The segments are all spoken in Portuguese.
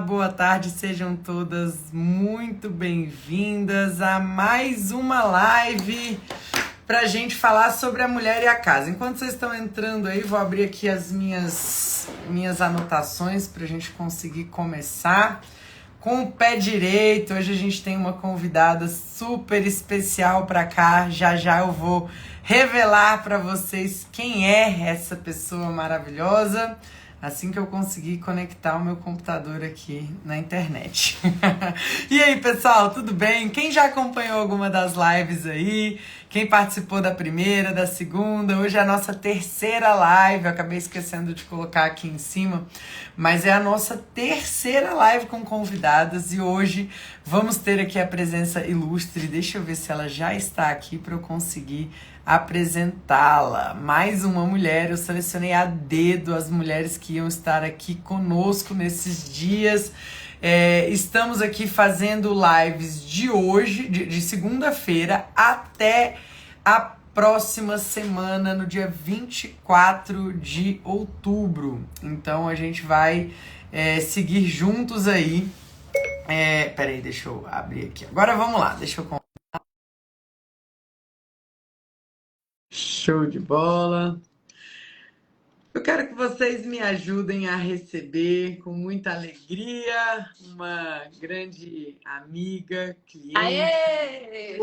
Boa tarde, sejam todas muito bem-vindas a mais uma live para a gente falar sobre a mulher e a casa. Enquanto vocês estão entrando aí, vou abrir aqui as minhas anotações para a gente conseguir começar com o pé direito. Hoje a gente tem uma convidada super especial para cá. Já já eu vou revelar para vocês quem é essa pessoa maravilhosa. Assim que eu conseguir conectar o meu computador aqui na internet. E aí, pessoal, tudo bem? Quem já acompanhou alguma das lives aí? Quem participou da primeira, da segunda? Hoje é a nossa terceira live. Eu acabei esquecendo de colocar aqui em cima, mas é a nossa terceira live com convidadas e hoje vamos ter aqui a presença ilustre. Deixa eu ver se ela já está aqui para eu conseguir apresentá-la. Mais uma mulher, eu selecionei a dedo as mulheres que iam estar aqui conosco nesses dias. Estamos aqui fazendo lives de hoje, de segunda-feira, até a próxima semana, no dia 24 de outubro. Então a gente vai seguir juntos aí. Peraí, deixa eu abrir aqui. Agora vamos lá, deixa eu. Show de bola. Eu quero que vocês me ajudem a receber com muita alegria uma grande amiga, cliente. Aê!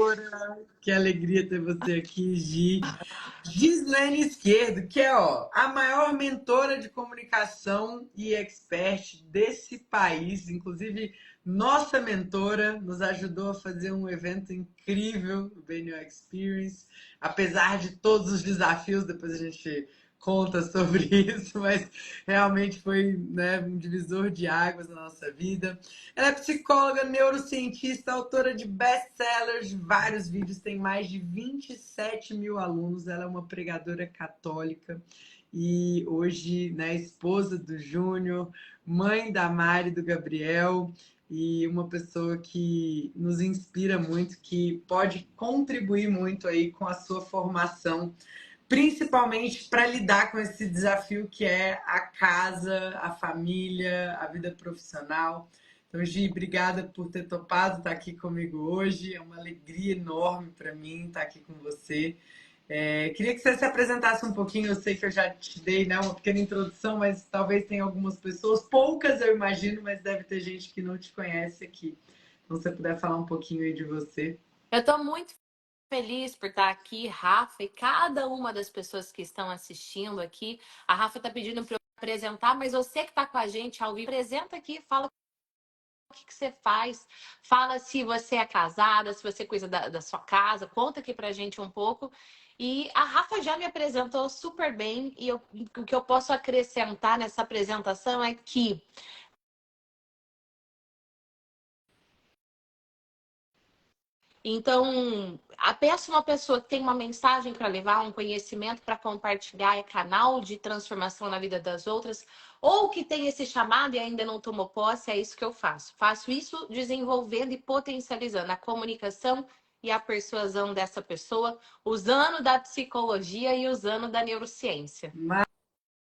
Que alegria ter você aqui, Gi. Gislene Esquerdo, que é a maior mentora de comunicação e expert desse país. Inclusive, nossa mentora nos ajudou a fazer um evento incrível, o BNO Experience. Apesar de todos os desafios, depois a gente conta sobre isso, mas realmente foi, né, um divisor de águas na nossa vida. Ela é psicóloga, neurocientista, autora de best-sellers, vários vídeos, tem mais de 27 mil alunos. Ela é uma pregadora católica e hoje, né, esposa do Júnior, mãe da Mari e do Gabriel, e uma pessoa que nos inspira muito, que pode contribuir muito aí com a sua formação, principalmente para lidar com esse desafio que é a casa, a família, a vida profissional. Então, Gi, obrigada por ter topado estar aqui comigo hoje. É uma alegria enorme para mim estar aqui com você. Queria que você se apresentasse um pouquinho. Eu sei que eu já te dei, né, uma pequena introdução, mas talvez tenha algumas pessoas, poucas eu imagino, mas deve ter gente que não te conhece aqui. Então, se você puder falar um pouquinho aí de você. Eu estou muito feliz por estar aqui, Rafa, e cada uma das pessoas que estão assistindo aqui. A Rafa está pedindo para eu apresentar, mas você que está com a gente ao vivo, apresenta aqui, fala o que você faz, fala se você é casada, se você cuida da sua casa, conta aqui para a gente um pouco. E a Rafa já me apresentou super bem, e o que eu posso acrescentar nessa apresentação é que então, peça uma pessoa que tem uma mensagem para levar, um conhecimento para compartilhar, é canal de transformação na vida das outras, ou que tem esse chamado e ainda não tomou posse, é isso que eu faço. Faço isso desenvolvendo e potencializando a comunicação e a persuasão dessa pessoa, usando da psicologia e usando da neurociência.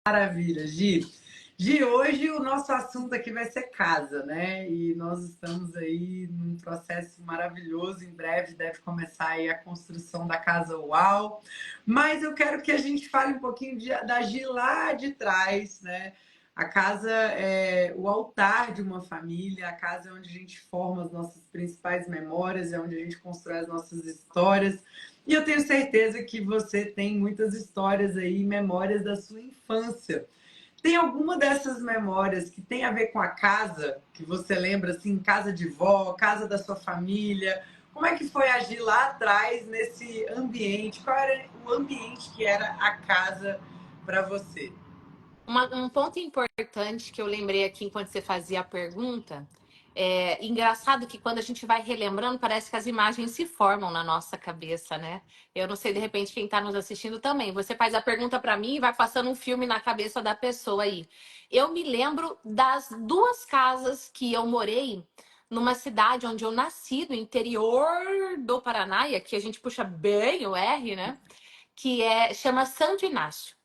Maravilha, Gi. Gi, hoje o nosso assunto aqui vai ser casa, né? E nós estamos aí num processo maravilhoso. Em breve deve começar aí a construção da Casa Uau. Mas eu quero que a gente fale um pouquinho da Gi lá de trás, né? A casa é o altar de uma família, a casa é onde a gente forma as nossas principais memórias, é onde a gente constrói as nossas histórias. E eu tenho certeza que você tem muitas histórias aí, memórias da sua infância. Tem alguma dessas memórias que tem a ver com a casa, que você lembra, assim, casa de vó, casa da sua família? Como é que foi agir lá atrás nesse ambiente? Qual era o ambiente que era a casa para você? Um ponto importante que eu lembrei aqui enquanto você fazia a pergunta, é engraçado que quando a gente vai relembrando, parece que as imagens se formam na nossa cabeça, né? Eu não sei, de repente, quem está nos assistindo também. Você faz a pergunta para mim e vai passando um filme na cabeça da pessoa aí. Eu me lembro das duas casas que eu morei numa cidade onde eu nasci, no interior do Paraná, e aqui a gente puxa bem o R, né? Chama Santo Inácio.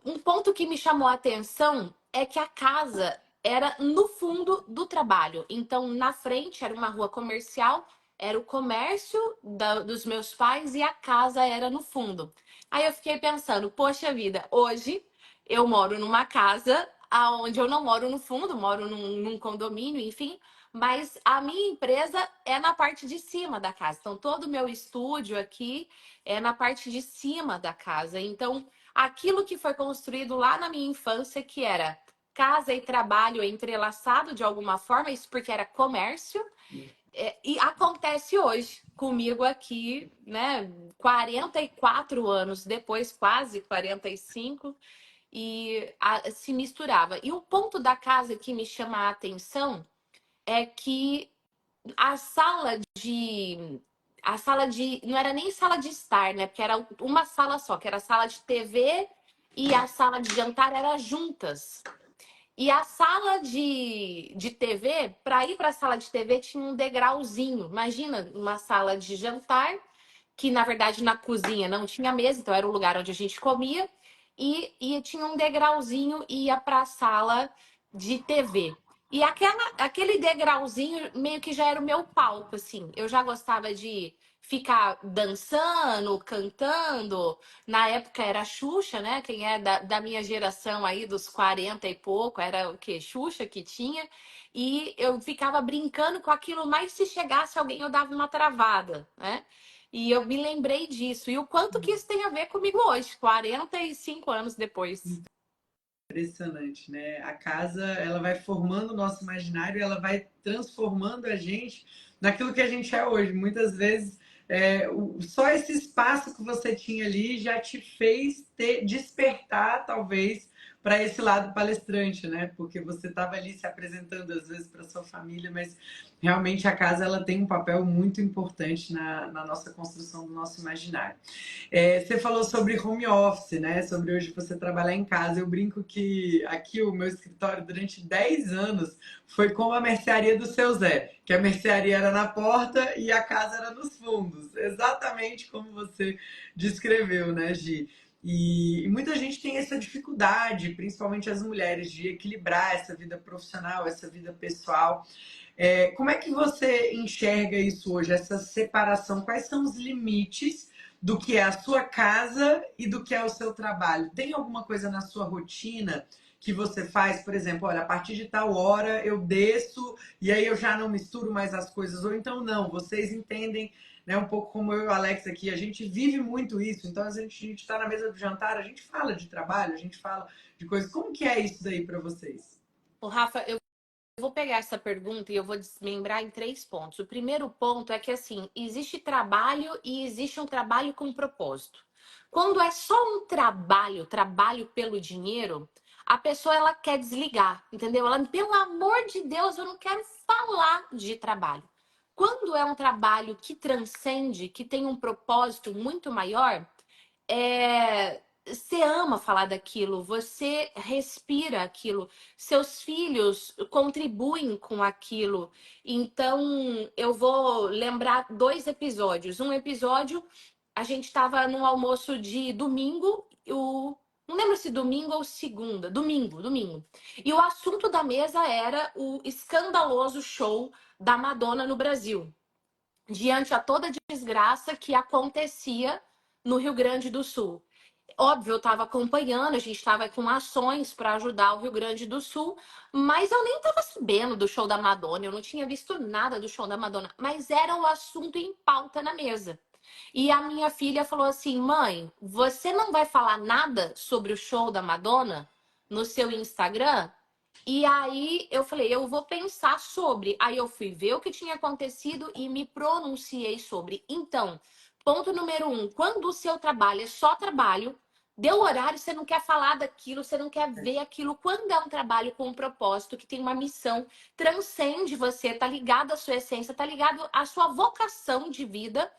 Um ponto que me chamou a atenção é que a casa era no fundo do trabalho. Então, na frente era uma rua comercial, era o comércio dos meus pais e a casa era no fundo. Aí eu fiquei pensando, poxa vida, hoje eu moro numa casa aonde eu não moro no fundo, moro num condomínio, enfim, mas a minha empresa é na parte de cima da casa. Então, todo o meu estúdio aqui é na parte de cima da casa. Então, aquilo que foi construído lá na minha infância, que era casa e trabalho entrelaçado de alguma forma, isso porque era comércio, e acontece hoje comigo aqui, né? 44 anos depois, quase 45, se misturava. E o ponto da casa que me chama a atenção é que a sala de. A sala de. Não era nem sala de estar, né? Porque era uma sala só, que era a sala de TV e a sala de jantar era juntas. E a sala de TV, para ir para a sala de TV, tinha um degrauzinho. Imagina uma sala de jantar, que na verdade na cozinha não tinha mesa, então era o lugar onde a gente comia, e tinha um degrauzinho e ia para a sala de TV. E aquele degrauzinho meio que já era o meu palco, assim. Eu já gostava de ficar dançando, cantando. Na época era Xuxa, né? Quem é da minha geração aí, dos 40 e pouco, era o quê? Xuxa que tinha. E eu ficava brincando com aquilo, mas se chegasse alguém, eu dava uma travada, né? E eu me lembrei disso. E o quanto que isso tem a ver comigo hoje, 45 anos depois. Impressionante, né? A casa, ela vai formando o nosso imaginário, ela vai transformando a gente naquilo que a gente é hoje. Muitas vezes, só esse espaço que você tinha ali já te fez despertar, talvez, para esse lado palestrante, né? Porque você estava ali se apresentando, às vezes, para sua família, mas realmente a casa ela tem um papel muito importante na nossa construção do nosso imaginário. Você falou sobre home office, né? Sobre hoje você trabalhar em casa. Eu brinco que aqui o meu escritório, durante 10 anos, foi como a mercearia do seu Zé, que a mercearia era na porta e a casa era nos fundos. Exatamente como você descreveu, né, Gi? E muita gente tem essa dificuldade, principalmente as mulheres, de equilibrar essa vida profissional, essa vida pessoal. Como é que você enxerga isso hoje, essa separação? Quais são os limites do que é a sua casa e do que é o seu trabalho? Tem alguma coisa na sua rotina que você faz, por exemplo, olha, a partir de tal hora eu desço e aí eu já não misturo mais as coisas, ou então não, vocês entendem, né, um pouco como eu e o Alex aqui, a gente vive muito isso, então a gente está na mesa do jantar, a gente fala de trabalho, a gente fala de coisas. Como que é isso daí para vocês? O Rafa, eu vou pegar essa pergunta e eu vou desmembrar em 3 pontos. O primeiro ponto é que, assim, existe trabalho e existe um trabalho com propósito. Quando é só um trabalho, trabalho pelo dinheiro, a pessoa ela quer desligar, entendeu? Ela, pelo amor de Deus, eu não quero falar de trabalho. Quando é um trabalho que transcende, que tem um propósito muito maior, você ama falar daquilo, você respira aquilo, seus filhos contribuem com aquilo. Então, eu vou lembrar 2 episódios. Um episódio, a gente estava no almoço de domingo, não lembro se domingo ou segunda, domingo. E o assunto da mesa era o escandaloso show da Madonna no Brasil, diante a toda a desgraça que acontecia no Rio Grande do Sul. Óbvio, eu estava acompanhando, a gente estava com ações para ajudar o Rio Grande do Sul, mas eu nem estava sabendo do show da Madonna, eu não tinha visto nada do show da Madonna, mas era o assunto em pauta na mesa. E a minha filha falou assim: mãe, você não vai falar nada sobre o show da Madonna no seu Instagram? E aí eu falei, eu vou pensar sobre. Aí eu fui ver o que tinha acontecido e me pronunciei sobre. Então, ponto número 1, quando o seu trabalho é só trabalho, deu horário, você não quer falar daquilo, você não quer ver aquilo. Quando é um trabalho com um propósito, que tem uma missão, transcende você, tá ligado à sua essência, tá ligado à sua vocação de vida,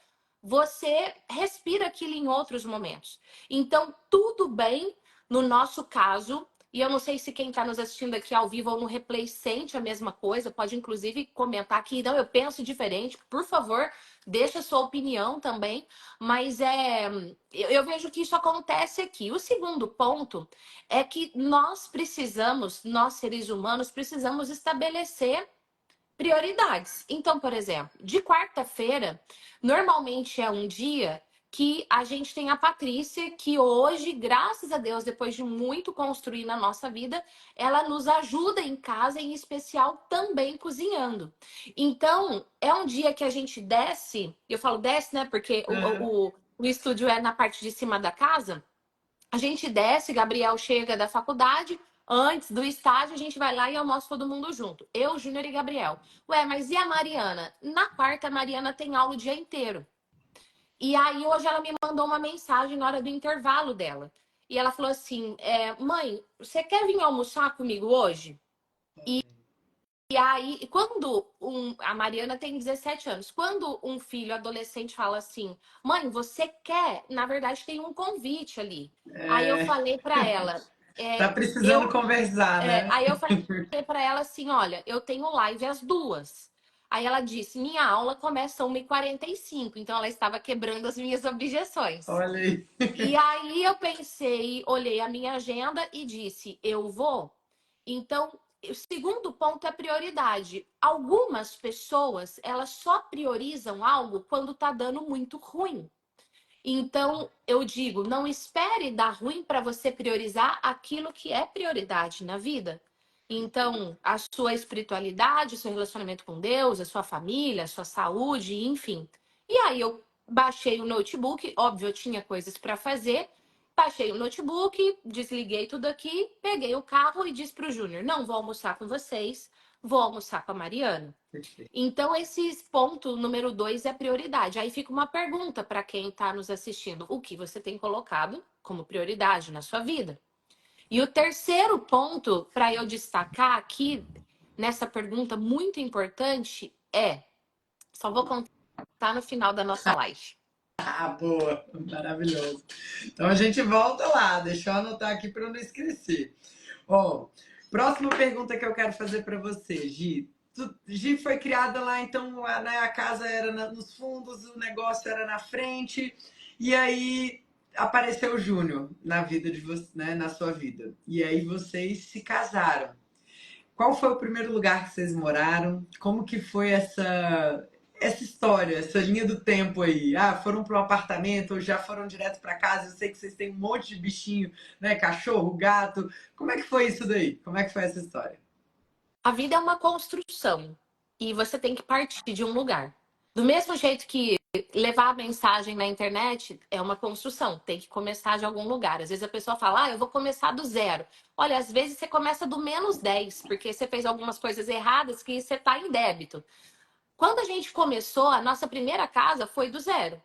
você respira aquilo em outros momentos. Então, tudo bem, no nosso caso, E eu não sei se quem está nos assistindo aqui ao vivo ou no replay sente a mesma coisa. Pode, inclusive, comentar aqui. Não, eu penso diferente. Por favor, deixa a sua opinião também. Mas eu vejo que isso acontece aqui. O segundo ponto é que nós precisamos, nós seres humanos, precisamos estabelecer prioridades. Então, por exemplo, de quarta-feira, normalmente é um dia que a gente tem a Patrícia, que hoje, graças a Deus, depois de muito construir na nossa vida, ela nos ajuda em casa, em especial também cozinhando. Então, é um dia que a gente desce, eu falo desce, né? Porque o estúdio é na parte de cima da casa. A gente desce, Gabriel chega da faculdade, antes do estágio, a gente vai lá e almoça todo mundo junto. Eu, Júnior e Gabriel. Ué, mas e a Mariana? Na quarta, a Mariana tem aula o dia inteiro. E aí, hoje ela me mandou uma mensagem na hora do intervalo dela. E ela falou assim: mãe, você quer vir almoçar comigo hoje? E aí, quando a Mariana tem 17 anos, quando um filho adolescente fala assim, mãe, você quer? Na verdade, tem um convite ali. Aí eu falei para ela, Tá é, precisando eu, conversar, né? aí eu falei para ela assim, olha, eu tenho live às 2h. Aí ela disse, minha aula começa às 1h45, então ela estava quebrando as minhas objeções. Olha aí. E aí eu pensei, olhei a minha agenda e disse, eu vou. Então, o segundo ponto é prioridade. Algumas pessoas, elas só priorizam algo quando tá dando muito ruim. Então, eu digo, não espere dar ruim para você priorizar aquilo que é prioridade na vida. Então, a sua espiritualidade, o seu relacionamento com Deus, a sua família, a sua saúde, enfim. E aí eu baixei o notebook, óbvio, eu tinha coisas para fazer. Baixei o notebook, desliguei tudo aqui, peguei o carro e disse para o Júnior: não vou almoçar com vocês, vou almoçar com a Mariana. Então, esse ponto número 2 é prioridade. Aí fica uma pergunta para quem está nos assistindo: o que você tem colocado como prioridade na sua vida? E o terceiro ponto para eu destacar aqui nessa pergunta muito importante só vou contar no final da nossa live. Ah, boa, maravilhoso. Então a gente volta lá, deixa eu anotar aqui para eu não esquecer. Ó, próxima pergunta que eu quero fazer para você, Gi. Gi foi criada lá, então a casa era nos fundos, o negócio era na frente, e aí apareceu o Júnior na vida de você, né, na sua vida. E aí vocês se casaram. Qual foi o primeiro lugar que vocês moraram? Como que foi essa história, essa linha do tempo aí? Ah, foram para um apartamento ou já foram direto para casa? Eu sei que vocês têm um monte de bichinho, né? Cachorro, gato. Como é que foi isso daí? Como é que foi essa história? A vida é uma construção e você tem que partir de um lugar. Do mesmo jeito que levar a mensagem na internet é uma construção, tem que começar de algum lugar. Às vezes a pessoa fala, eu vou começar do zero. Olha, às vezes você começa do -10, porque você fez algumas coisas erradas que você está em débito. Quando a gente começou, a nossa primeira casa foi do zero.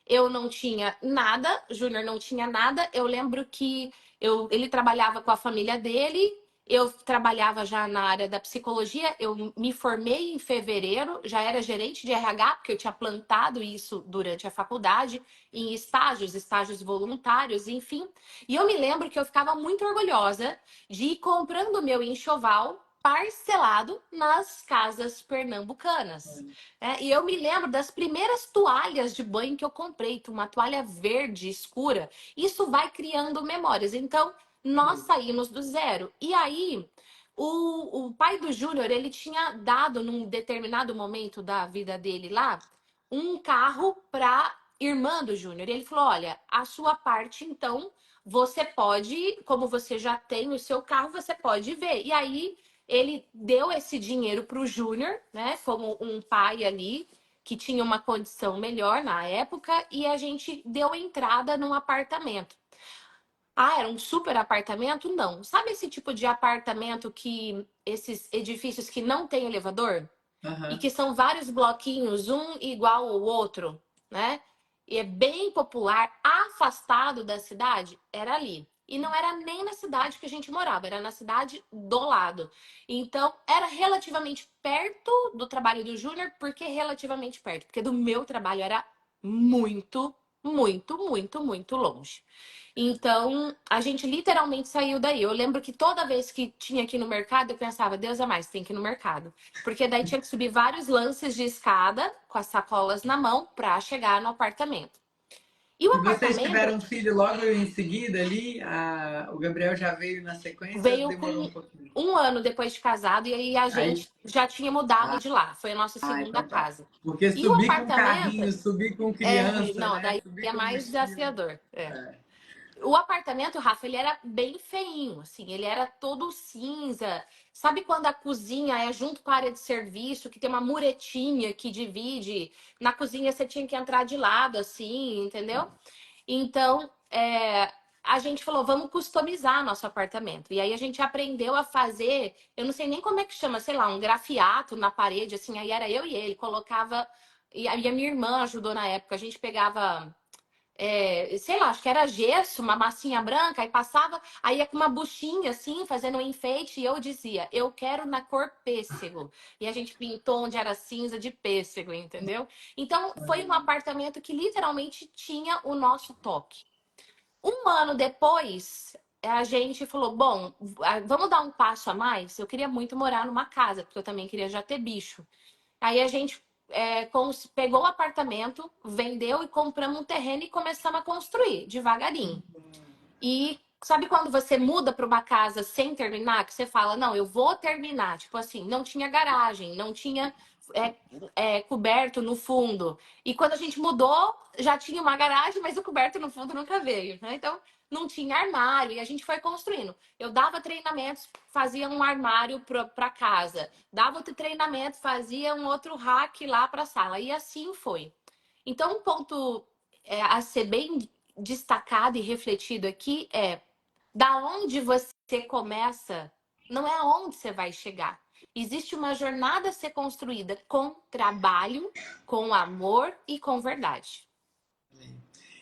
Eu não tinha nada, Júnior não tinha nada. Eu lembro que ele trabalhava com a família dele, eu trabalhava já na área da psicologia. Eu me formei em fevereiro, já era gerente de RH, porque eu tinha plantado isso durante a faculdade, em estágios voluntários, enfim. E eu me lembro que eu ficava muito orgulhosa de ir comprando o meu enxoval parcelado nas casas pernambucanas. E eu me lembro das primeiras toalhas de banho que eu comprei, uma toalha verde escura. Isso vai criando memórias. Então, nós saímos do zero. E aí, o pai do Júnior, ele tinha dado, num determinado momento da vida dele lá, um carro para irmã do Júnior. Ele falou: olha, a sua parte, então, você pode, como você já tem o seu carro, você pode ver. E aí ele deu esse dinheiro para o Júnior, né? Como um pai ali que tinha uma condição melhor na época, e a gente deu entrada num apartamento. Ah, era um super apartamento? Não. Sabe esse tipo de apartamento que esses edifícios que não tem elevador? E que são vários bloquinhos, um igual ao outro, né? E é bem popular, afastado da cidade, era ali. E não era nem na cidade que a gente morava, era na cidade do lado. Então, era relativamente perto do trabalho do Júnior, porque relativamente perto, porque do meu trabalho era muito muito, muito, muito longe. Então, a gente literalmente saiu daí. Eu lembro que toda vez que tinha aqui no mercado, eu pensava, Deus é mais, tem que ir no mercado. Porque daí tinha que subir vários lances de escada com as sacolas na mão para chegar no apartamento. E o E vocês apartamento tiveram um filho logo em seguida ali? O Gabriel já veio na sequência, veio demorou um com pouquinho. 1 ano depois de casado, e aí a Aí, gente já tinha mudado ah, de lá. Foi a nossa segunda então tá. casa. Porque E o subir com apartamento, carrinho, subir com criança, não, né? daí Subir é com mais mochila. desafiador. É. É. O apartamento, Rafa, ele era bem feinho, assim, ele era todo cinza. Sabe quando a cozinha é junto com a área de serviço, que tem uma muretinha que divide? Na cozinha você tinha que entrar de lado, assim, entendeu? Então, a gente falou, vamos customizar nosso apartamento. E aí a gente aprendeu a fazer, eu não sei nem como é que chama, sei lá, um grafiato na parede, assim, aí era eu e ele, colocava. E a minha irmã ajudou na época, a gente pegava sei lá, acho que era gesso, uma massinha branca, aí passava, aí ia com uma buchinha assim, fazendo um enfeite, e eu dizia, eu quero na cor pêssego. E a gente pintou onde era cinza de pêssego, entendeu? Então, foi um apartamento que literalmente tinha o nosso toque. 1 ano depois, a gente falou, bom, vamos dar um passo a mais? Eu queria muito morar numa casa, porque eu também queria já ter bicho. Aí a gente pegou o apartamento, vendeu e compramos um terreno e começamos a construir devagarinho. E sabe quando você muda para uma casa sem terminar, que você fala, não, eu vou terminar. Tipo assim, não tinha garagem, não tinha é, coberto no fundo. E quando a gente mudou, já tinha uma garagem, mas o coberto no fundo nunca veio, né? Então não tinha armário e a gente foi construindo. Eu dava treinamentos, fazia um armário para casa, dava outro treinamento, fazia um outro rack lá para a sala. E assim foi. Então, um ponto a ser bem destacado e refletido aqui é da onde você começa, não é aonde você vai chegar. Existe uma jornada a ser construída com trabalho, com amor e com verdade.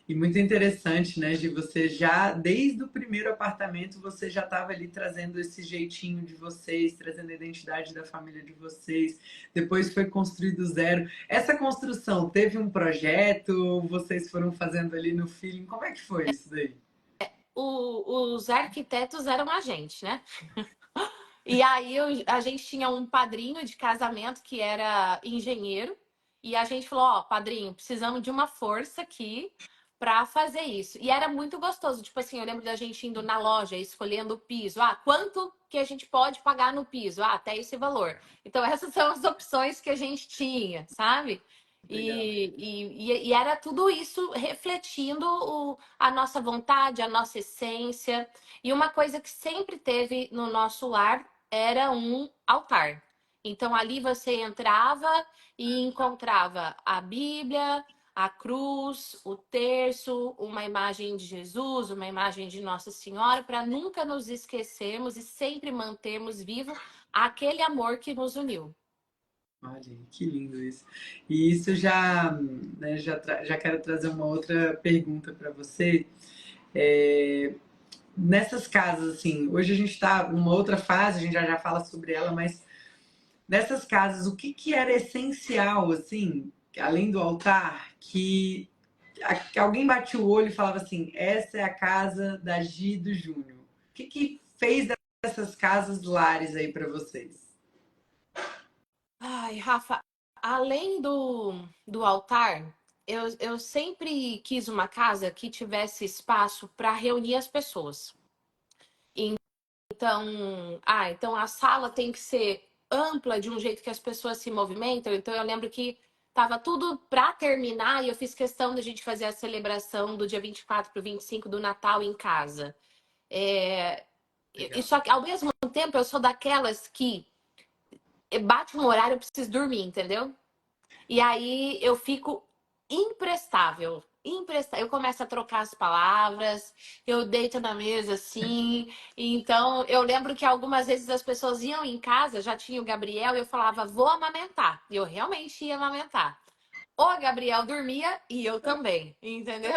E muito interessante, né? De você já, desde o primeiro apartamento, você já estava ali trazendo esse jeitinho de vocês, trazendo a identidade da família de vocês. Depois foi construído zero. Essa construção teve um projeto? Vocês foram fazendo ali no feeling? Como é que foi isso daí? Os arquitetos eram a gente, né? E aí a gente tinha um padrinho de casamento que era engenheiro. E a gente falou, ó, padrinho, precisamos de uma força aqui para fazer isso. E era muito gostoso. Tipo assim, eu lembro da gente indo na loja, escolhendo o piso. Ah, quanto que a gente pode pagar no piso? Ah, até esse valor. Então, essas são as opções que a gente tinha, sabe? Legal. E era tudo isso refletindo a nossa vontade, a nossa essência. E uma coisa que sempre teve no nosso lar era um altar. Então ali você entrava e encontrava a Bíblia, a cruz, o terço, uma imagem de Jesus, uma imagem de Nossa Senhora, para nunca nos esquecermos e sempre mantermos vivo aquele amor que nos uniu. Olha, que lindo isso. E isso já, né, já quero trazer uma outra pergunta para você. É, nessas casas, assim, hoje a gente está numa outra fase, a gente já fala sobre ela, mas nessas casas, o que que era essencial, assim, além do altar, que alguém batia o olho e falava assim, essa é a casa da Gi e do Júnior. O que que fez dessas casas lares aí para vocês? Ai, Rafa, além do altar, eu sempre quis uma casa que tivesse espaço para reunir as pessoas. Então a sala tem que ser ampla de um jeito que as pessoas se movimentam. Então eu lembro que tava tudo para terminar e eu fiz questão da gente fazer a celebração do dia 24 para o 25 do Natal em casa. É, e Legal. só que ao mesmo tempo eu sou daquelas que bate um horário, eu preciso dormir, entendeu? E aí eu fico imprestável. Imprestável. Eu começo a trocar as palavras, eu deito na mesa assim. Então, eu lembro que algumas vezes as pessoas iam em casa, já tinha o Gabriel, e eu falava, vou amamentar. E eu realmente ia amamentar. O Gabriel dormia e eu também, entendeu?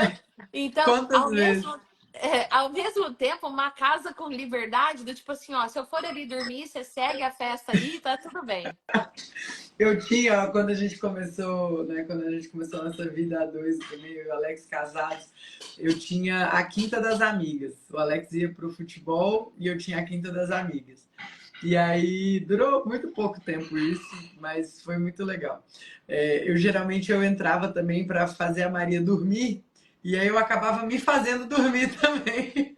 Então, Quantas vezes? ao mesmo tempo, uma casa com liberdade, do tipo assim, ó, se eu for ali dormir, você segue a festa ali, tá tudo bem. Eu tinha, quando a gente começou, né? Quando a gente começou a nossa vida a dois, também, eu e o Alex casados, eu tinha a Quinta das Amigas. O Alex ia pro futebol e eu tinha a Quinta das Amigas. E aí durou muito pouco tempo isso, mas foi muito legal. Eu geralmente eu entrava também para fazer a Maria dormir, e aí eu acabava me fazendo dormir também.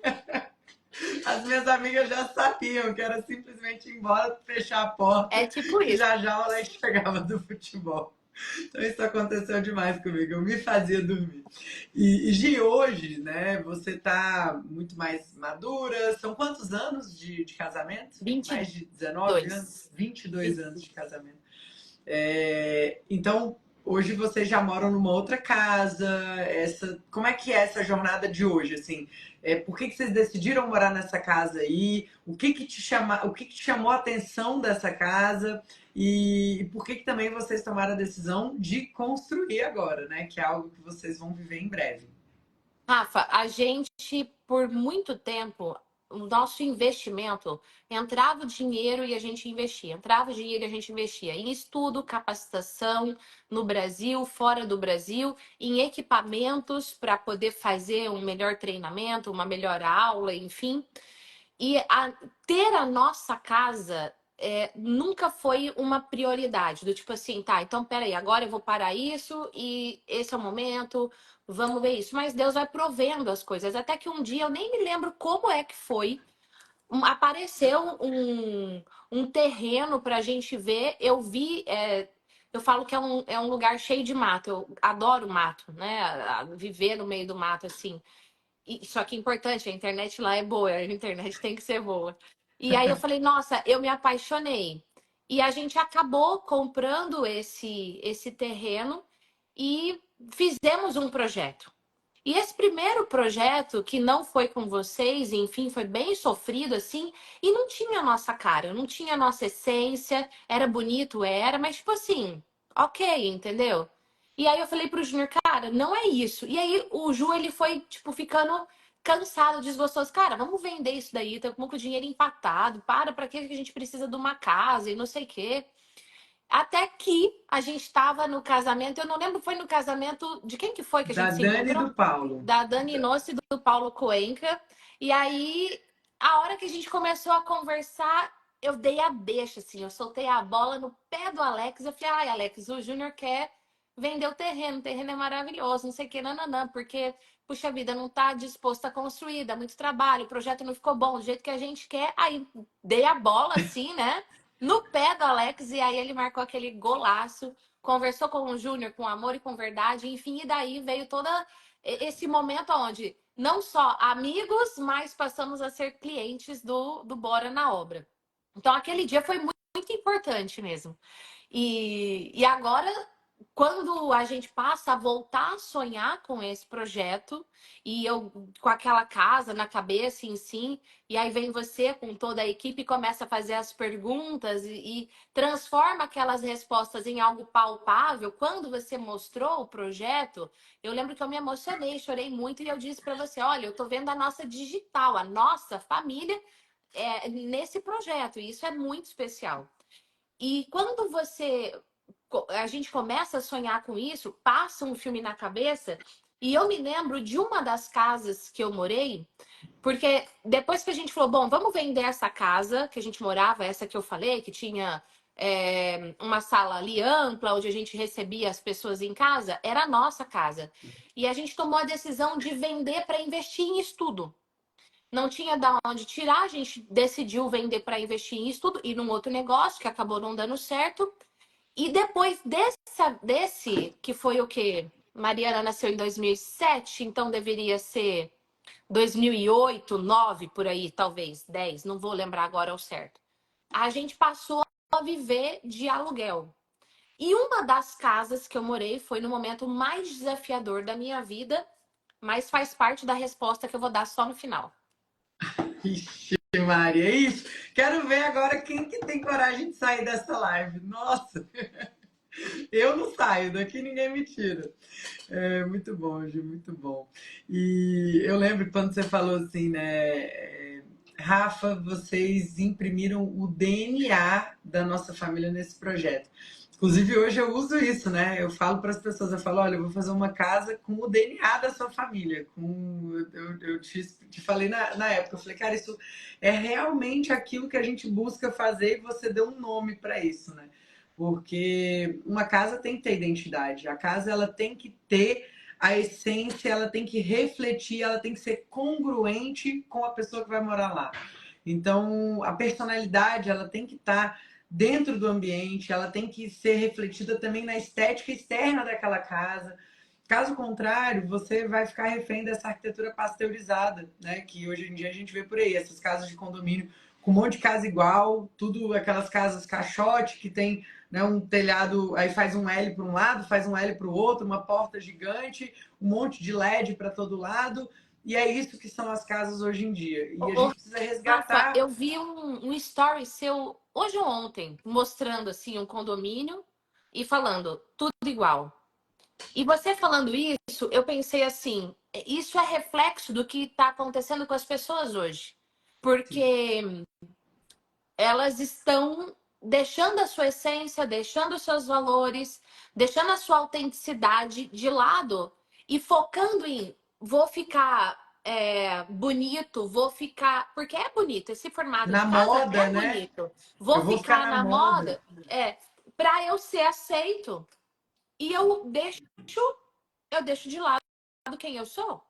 As minhas amigas já sabiam que era simplesmente ir embora, fechar a É porta tipo e isso. já o Alex chegava do futebol. Então isso aconteceu demais comigo, eu me fazia dormir. E Gi, hoje, né, você tá muito mais madura. São quantos anos de casamento? vinte e Mais de 19 anos? dois 22 anos Isso. de casamento. Então, hoje vocês já moram numa outra casa. Como é que é essa jornada de hoje, assim? Por que vocês decidiram morar nessa casa aí? O que te chamou a atenção dessa casa? E por que também vocês tomaram a decisão de construir agora, né? Que é algo que vocês vão viver em breve. Rafa, a gente, por muito tempo, o nosso investimento entrava o dinheiro e a gente investia, entrava o dinheiro e a gente investia em estudo, capacitação no Brasil, fora do Brasil, em equipamentos para poder fazer um melhor treinamento, uma melhor aula, enfim. E ter a nossa casa nunca foi uma prioridade, do tipo assim, tá, então peraí, agora eu vou parar isso e esse é o momento, vamos ver isso. Mas Deus vai provendo as coisas, até que um dia eu nem me lembro como é que foi, apareceu um terreno pra gente ver, eu vi. Eu falo que é um lugar cheio de mato, eu adoro mato, né? Viver no meio do mato, assim. Só que é importante, a internet lá é boa, a internet tem que ser boa. E aí eu falei, nossa, eu me apaixonei. E a gente acabou comprando esse terreno e fizemos um projeto. E esse primeiro projeto, que não foi com vocês, enfim, foi bem sofrido assim, e não tinha a nossa cara, não tinha a nossa essência, era bonito, era, mas tipo assim, ok, entendeu? E aí eu falei pro Júnior, cara, não é isso. E aí o Ju, ele foi, tipo, ficando cansado, desgostoso. Cara, vamos vender isso daí, tá com o dinheiro empatado, pra que a gente precisa de uma casa e não sei o quê. Até que a gente estava no casamento, eu não lembro, foi no casamento de quem que foi que a Da gente se Dani e encontrou? do Paulo. Da Dani Nossi e do Paulo Cuenca. E aí, a hora que a gente começou a conversar, eu dei a deixa, assim, eu soltei a bola no pé do Alex. Eu falei, ai, Alex, o Júnior quer vender o terreno é maravilhoso, não sei o que, nananã, porque, puxa vida, não tá disposto a construir, dá muito trabalho, o projeto não ficou bom do jeito que a gente quer. Aí dei a bola, assim, né? No pé do Alex, e aí ele marcou aquele golaço, conversou com o Júnior com amor e com verdade, enfim, e daí veio todo esse momento onde não só amigos, mas passamos a ser clientes do Bora na Obra. Então aquele dia foi muito importante mesmo. E agora, quando a gente passa a voltar a sonhar com esse projeto, e eu com aquela casa na cabeça em si, e aí vem você com toda a equipe e começa a fazer as perguntas e transforma aquelas respostas em algo palpável. Quando você mostrou o projeto, eu lembro que eu me emocionei, chorei muito, e eu disse para você: olha, eu tô vendo a nossa digital, a nossa família nesse projeto, e isso é muito especial. E quando a gente começa a sonhar com isso, passa um filme na cabeça, e eu me lembro de uma das casas que eu morei, porque depois que a gente falou, bom, vamos vender essa casa que a gente morava, essa que eu falei, que tinha uma sala ali ampla, onde a gente recebia as pessoas em casa, era a nossa casa. E a gente tomou a decisão de vender para investir em estudo. Não tinha da onde tirar, a gente decidiu vender para investir em estudo e num outro negócio que acabou não dando certo. E depois desse que foi o que Mariana nasceu em 2007, então deveria ser 2008, 9 por aí, talvez 10, não vou lembrar agora ao certo. A gente passou a viver de aluguel. E uma das casas que eu morei foi no momento mais desafiador da minha vida, mas faz parte da resposta que eu vou dar só no final. Ixi, Maria, é isso. Quero ver agora quem que tem coragem de sair dessa live. Nossa, eu não saio, daqui ninguém me tira. Muito bom, Ju, muito bom. E eu lembro quando você falou assim, né? Rafa, vocês imprimiram o DNA da nossa família nesse projeto. Inclusive, hoje eu uso isso, né? Eu falo para as pessoas, eu falo, olha, eu vou fazer uma casa com o DNA da sua família. Eu te falei na época, eu falei, cara, isso é realmente aquilo que a gente busca fazer e você deu um nome para isso, né? Porque uma casa tem que ter identidade. A casa, ela tem que ter a essência, ela tem que refletir, ela tem que ser congruente com a pessoa que vai morar lá. Então, a personalidade, ela tem que estar dentro do ambiente, ela tem que ser refletida também na estética externa daquela casa. Caso contrário, você vai ficar refém dessa arquitetura pasteurizada, né? Que hoje em dia a gente vê por aí, essas casas de condomínio com um monte de casa igual, tudo aquelas casas caixote que tem, né, um telhado, aí faz um L para um lado, faz um L para o outro, uma porta gigante, um monte de LED para todo lado, e é isso que são as casas hoje em dia. E a Ô, gente precisa Rafa, resgatar. eu vi um story seu hoje ou ontem, mostrando assim um condomínio e falando tudo igual. E você falando isso, eu pensei assim, isso é reflexo do que está acontecendo com as pessoas hoje. Porque elas estão deixando a sua essência, deixando os seus valores, deixando a sua autenticidade de lado e focando em vou ficar bonito, vou ficar. Porque é bonito, esse formato Na de casa moda, é né? bonito. Eu Vou vou ficar ficar na na moda. moda, para eu ser aceito. E eu deixo de lado quem eu sou.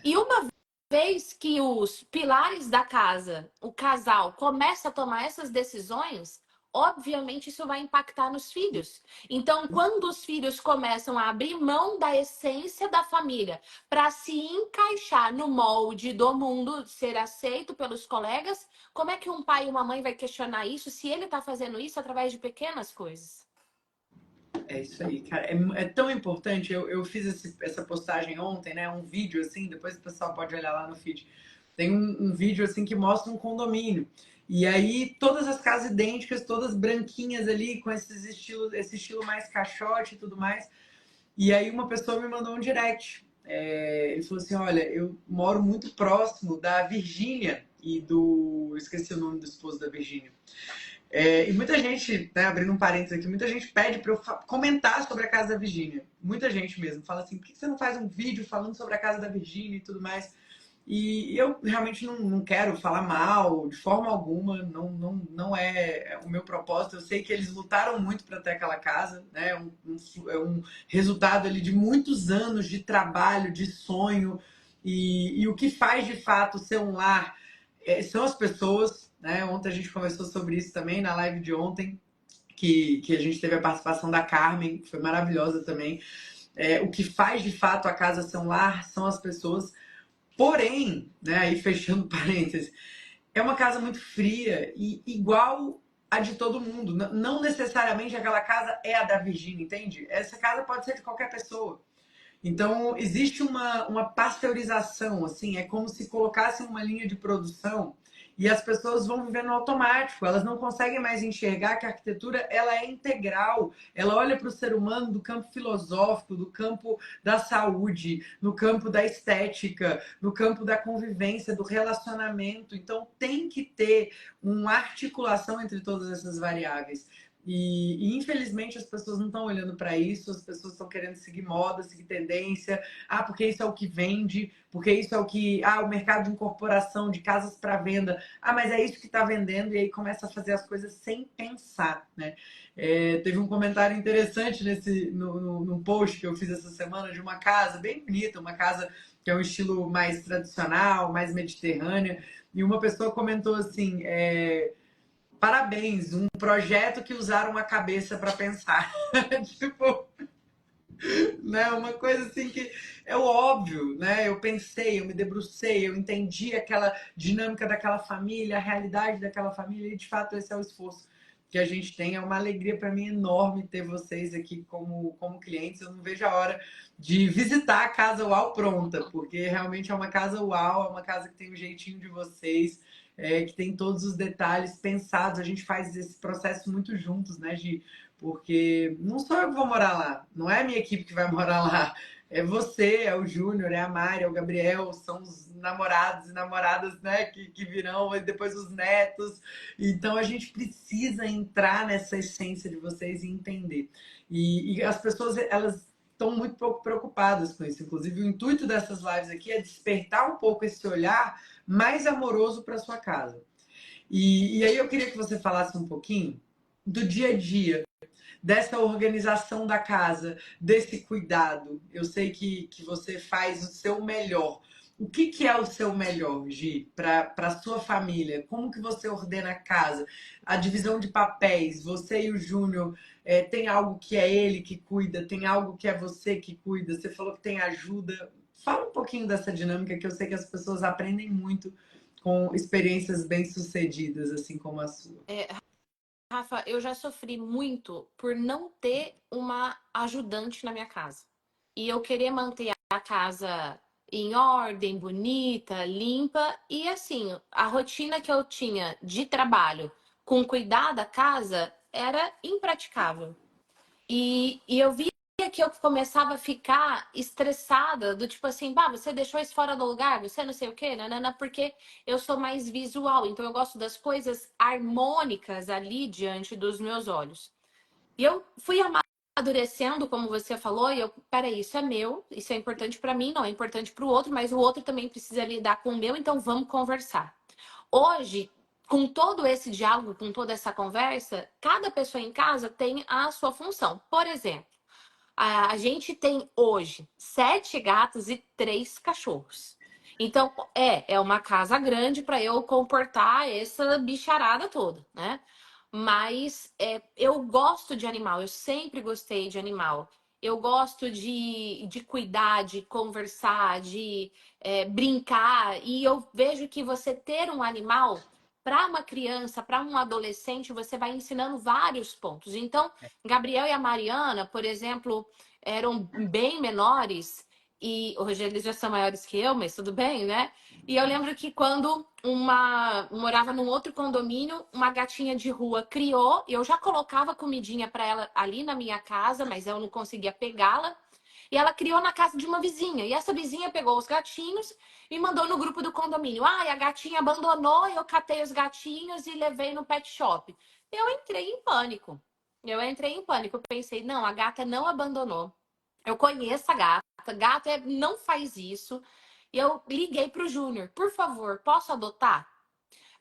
E uma vez que os pilares da casa, o casal, começa a tomar essas decisões, obviamente isso vai impactar nos filhos. Então, quando os filhos começam a abrir mão da essência da família para se encaixar no molde do mundo, ser aceito pelos colegas, como é que um pai e uma mãe vai questionar isso se ele está fazendo isso através de pequenas coisas? É isso aí, cara. É tão importante. Eu fiz essa postagem ontem, né? Um vídeo assim, depois o pessoal pode olhar lá no feed. Tem um vídeo assim que mostra um condomínio. E aí, todas as casas idênticas, todas branquinhas ali, com esse estilo mais caixote e tudo mais. E aí, uma pessoa me mandou um direct. Ele falou assim: olha, eu moro muito próximo da Virgínia e do. Eu esqueci o nome do esposo da Virgínia. E muita gente, né, abrindo um parênteses aqui, muita gente pede para eu comentar sobre a casa da Virgínia. Muita gente mesmo. Fala assim, por que você não faz um vídeo falando sobre a casa da Virgínia e tudo mais? E eu realmente não quero falar mal, de forma alguma, não é o meu propósito. Eu sei que eles lutaram muito para ter aquela casa, né? É um resultado ali de muitos anos de trabalho, de sonho. E o que faz de fato ser um lar são as pessoas, né? Ontem a gente conversou sobre isso também na live de ontem, que a gente teve a participação da Carmen, que foi maravilhosa também. O que faz de fato a casa ser um lar são as pessoas. Porém, né, aí fechando parênteses, é uma casa muito fria e igual a de todo mundo. Não necessariamente aquela casa é a da Virgínia, entende? Essa casa pode ser de qualquer pessoa. Então, existe uma pasteurização, assim, é como se colocassem uma linha de produção e as pessoas vão vivendo no automático, elas não conseguem mais enxergar que a arquitetura ela é integral, ela olha para o ser humano do campo filosófico, do campo da saúde, no campo da estética, no campo da convivência, do relacionamento. Então, tem que ter uma articulação entre todas essas variáveis. Infelizmente as pessoas não estão olhando para isso, as pessoas estão querendo seguir moda, seguir tendência. Porque isso é o que vende, porque isso é o que. O mercado de incorporação de casas para venda. Mas é isso que está vendendo, e aí começa a fazer as coisas sem pensar, né? Teve um comentário interessante num post que eu fiz essa semana de uma casa bem bonita, uma casa que é um estilo mais tradicional, mais mediterrânea, e uma pessoa comentou assim. Parabéns, um projeto que usaram a cabeça para pensar. Tipo, né? Uma coisa assim que é o óbvio, né? Eu pensei, eu me debrucei, eu entendi aquela dinâmica daquela família, a realidade daquela família, e de fato esse é o esforço que a gente tem. É uma alegria para mim enorme ter vocês aqui como clientes. Eu não vejo a hora de visitar a Casa Uau pronta, porque realmente é uma casa uau, é uma casa que tem o jeitinho de vocês. que tem todos os detalhes pensados. A gente faz esse processo muito juntos, né, Gi? Porque não sou eu que vou morar lá, não é a minha equipe que vai morar lá. É você, é o Júnior, é a Mari, é o Gabriel, são os namorados e namoradas, né, que virão, e depois os netos. Então a gente precisa entrar nessa essência de vocês e entender. E as pessoas, elas estão muito pouco preocupadas com isso. Inclusive, o intuito dessas lives aqui é despertar um pouco esse olhar mais amoroso para sua casa. E aí eu queria que você falasse um pouquinho do dia a dia, dessa organização da casa, desse cuidado. Eu sei que você faz o seu melhor. O que é o seu melhor, Gi, para a sua família? Como que você ordena a casa? A divisão de papéis, você e o Júnior, tem algo que é ele que cuida, tem algo que é você que cuida, você falou que tem ajuda. Fala um pouquinho dessa dinâmica que eu sei que as pessoas aprendem muito com experiências bem-sucedidas, assim como a sua. Rafa, eu já sofri muito por não ter uma ajudante na minha casa. E eu querer manter a casa em ordem, bonita, limpa. E assim, a rotina que eu tinha de trabalho com cuidar da casa era impraticável. E eu via que eu começava a ficar estressada, do tipo assim, bah, você deixou isso fora do lugar, você não sei o quê, nanana, porque eu sou mais visual, então eu gosto das coisas harmônicas ali diante dos meus olhos. E eu fui amadurecendo, como você falou, e eu, peraí, isso é meu, isso é importante para mim, não é importante para o outro, mas o outro também precisa lidar com o meu, então vamos conversar. Hoje, com todo esse diálogo, com toda essa conversa, cada pessoa em casa tem a sua função. Por exemplo, a gente tem hoje 7 gatos e 3 cachorros. Então, é uma casa grande para eu comportar essa bicharada toda, né? Mas eu gosto de animal, eu sempre gostei de animal. Eu gosto de cuidar, de conversar, de brincar. E eu vejo que você ter um animal, para uma criança, para um adolescente, você vai ensinando vários pontos. Então, Gabriel e a Mariana, por exemplo, eram bem menores. E hoje eles já são maiores que eu, mas tudo bem, né? E eu lembro que quando morava num outro condomínio, uma gatinha de rua criou, e eu já colocava comidinha para ela ali na minha casa, mas eu não conseguia pegá-la. E ela criou na casa de uma vizinha. E essa vizinha pegou os gatinhos e mandou no grupo do condomínio. Ah, e a gatinha abandonou, eu catei os gatinhos e levei no pet shop. Eu entrei em pânico. Eu entrei em pânico. Eu pensei, não, a gata não abandonou. Eu conheço a gata. Gato não faz isso. E eu liguei pro Júnior. Por favor, posso adotar?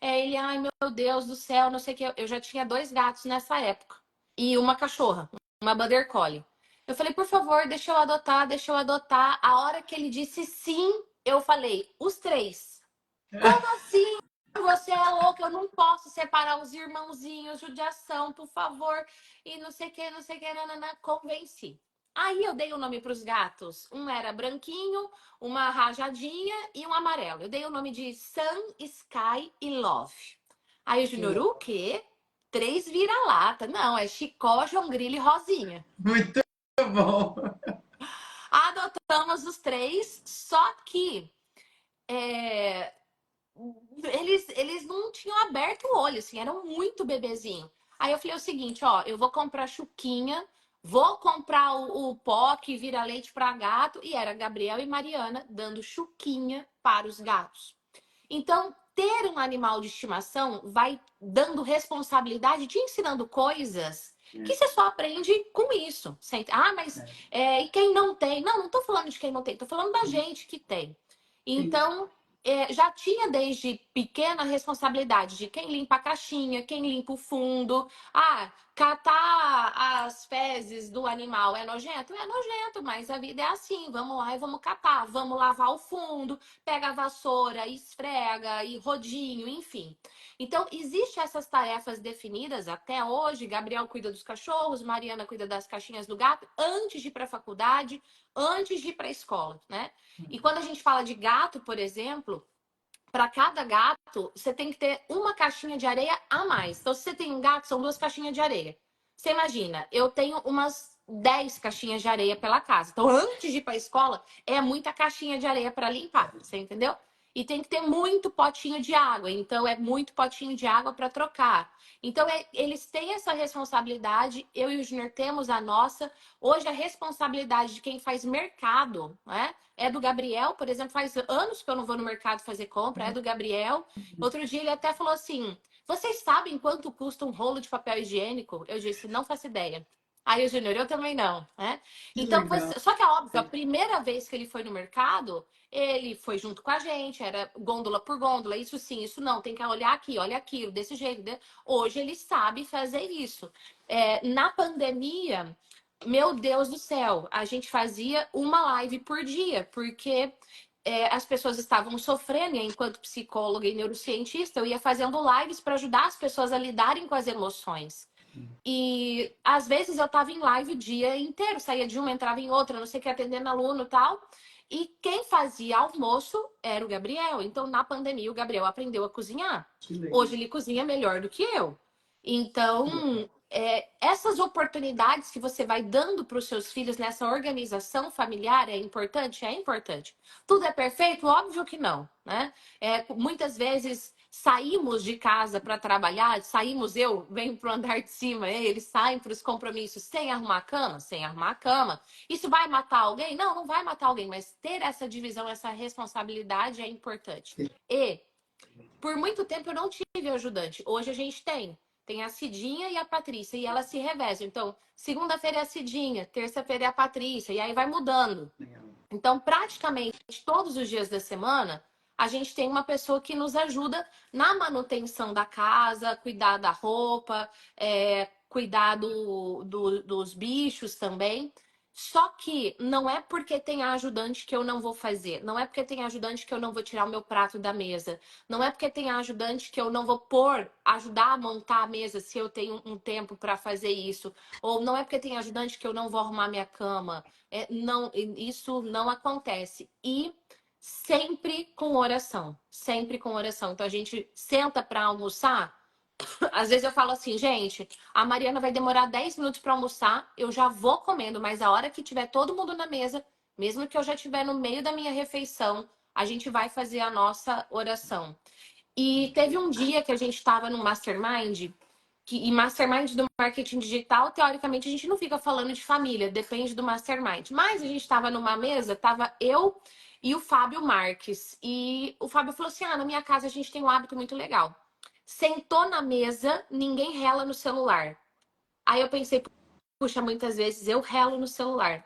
Ele, ai meu Deus do céu, não sei o que. Eu já tinha 2 gatos nessa época. E uma cachorra, uma Border Collie. Eu falei, por favor, deixa eu adotar, deixa eu adotar. A hora que ele disse sim, eu falei, os 3. Como assim? Você é louca, eu não posso separar os irmãozinhos, judiação, por favor. E não sei o que, não sei o que, nanana. Convenci. Aí eu dei o nome para os gatos. Um era branquinho, uma rajadinha e um amarelo. Eu dei o nome de Sun, Sky e Love. Aí o Junior, o quê? 3 vira-lata. Não, é Chicó, João Grilo e Rosinha. Muito bom. Adotamos os 3, só que é, eles não tinham aberto o olho, assim, eram muito bebezinho. Aí eu falei o seguinte, ó, eu vou comprar chuquinha, vou comprar o pó que vira leite para gato, e era Gabriel e Mariana dando chuquinha para os gatos. Então, ter um animal de estimação vai dando responsabilidade, te ensinando coisas que você só aprende com isso. Ah, mas e quem não tem? Não, não tô falando de quem não tem, tô falando da gente que tem. Então, já tinha desde pequena a responsabilidade de quem limpa a caixinha, quem limpa o fundo. Ah, catar as fezes do animal é nojento? É nojento, mas a vida é assim. Vamos lá e vamos catar. Vamos lavar o fundo, pega a vassoura, esfrega, e rodinho, enfim. Então, existem essas tarefas definidas até hoje. Gabriel cuida dos cachorros, Mariana cuida das caixinhas do gato, antes de ir para a faculdade, antes de ir para a escola, né? E quando a gente fala de gato, por exemplo, para cada gato, você tem que ter uma caixinha de areia a mais. Então, se você tem um gato, são 2 caixinhas de areia. Você imagina, eu tenho umas 10 caixinhas de areia pela casa. Então, antes de ir para a escola, é muita caixinha de areia para limpar, você entendeu? E tem que ter muito potinho de água. Então, é muito potinho de água para trocar. Então, eles têm essa responsabilidade. Eu e o Júnior temos a nossa. Hoje, a responsabilidade de quem faz mercado, né? É do Gabriel, por exemplo, faz anos que eu não vou no mercado fazer compra, é do Gabriel. Outro dia ele até falou assim: vocês sabem quanto custa um rolo de papel higiênico? Eu disse, não faço ideia. Aí o Júnior, eu também não, né? Que Então, legal. só que é óbvio, a primeira vez que ele foi no mercado, ele foi junto com a gente, era gôndola por gôndola, isso sim, isso não, tem que olhar aqui, olha aquilo, desse jeito. Hoje ele sabe fazer isso. Na pandemia, meu Deus do céu, a gente fazia uma live por dia, porque as pessoas estavam sofrendo, e enquanto psicóloga e neurocientista, eu ia fazendo lives para ajudar as pessoas a lidarem com as emoções. E às vezes eu estava em live o dia inteiro, saía de uma, entrava em outra, não sei o que, atendendo aluno e tal. E quem fazia almoço era o Gabriel. Então, na pandemia, o Gabriel aprendeu a cozinhar. Hoje ele cozinha melhor do que eu. Então, essas oportunidades que você vai dando para os seus filhos nessa organização familiar é importante? É importante. Tudo é perfeito? Óbvio que não, né? Muitas vezes saímos de casa para trabalhar, eu venho para o andar de cima, eles saem para os compromissos sem arrumar a cama? Sem arrumar a cama. Isso vai matar alguém? Não, não vai matar alguém, mas ter essa divisão, essa responsabilidade é importante. E por muito tempo eu não tive ajudante. Hoje a gente tem. Tem a Cidinha e a Patrícia, e elas se revezam. Então, segunda-feira é a Cidinha, terça-feira é a Patrícia, e aí vai mudando. Então, praticamente todos os dias da semana, a gente tem uma pessoa que nos ajuda na manutenção da casa, cuidar da roupa, cuidar dos bichos também. Só que não é porque tem ajudante que eu não vou fazer. Não é porque tem ajudante que eu não vou tirar o meu prato da mesa. Não é porque tem ajudante que eu não vou ajudar a montar a mesa se eu tenho um tempo para fazer isso. Ou não é porque tem ajudante que eu não vou arrumar minha cama. Não, isso não acontece. E sempre com oração. Sempre com oração. Então a gente senta para almoçar. Às vezes eu falo assim, gente, a Mariana vai demorar 10 minutos para almoçar, eu já vou comendo, mas a hora que tiver todo mundo na mesa, mesmo que eu já estiver no meio da minha refeição, a gente vai fazer a nossa oração. E teve um dia que a gente estava no Mastermind, e Mastermind do marketing digital, teoricamente, a gente não fica falando de família, depende do Mastermind. Mas a gente estava numa mesa, tava eu e o Fábio Marques. E o Fábio falou assim: na minha casa a gente tem um hábito muito legal. Sentou na mesa, ninguém rela no celular. Aí eu pensei, puxa, muitas vezes eu relo no celular.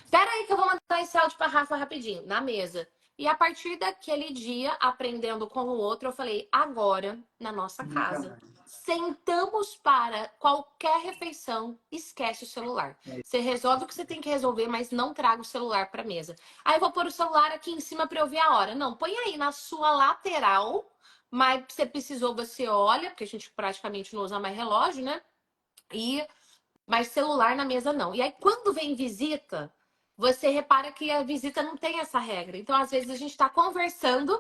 Espera aí que eu vou mandar esse áudio para Rafa rapidinho, na mesa. E a partir daquele dia, aprendendo com o outro, eu falei, agora, na nossa casa, sentamos para qualquer refeição, esquece o celular. Você resolve o que você tem que resolver, mas não traga o celular para a mesa. Aí eu vou pôr o celular aqui em cima para eu ver a hora. Não, põe aí na sua lateral, mas você precisou, você olha, porque a gente praticamente não usa mais relógio, né? Mas celular na mesa não. E aí, quando vem visita, você repara que a visita não tem essa regra. Então, às vezes, a gente está conversando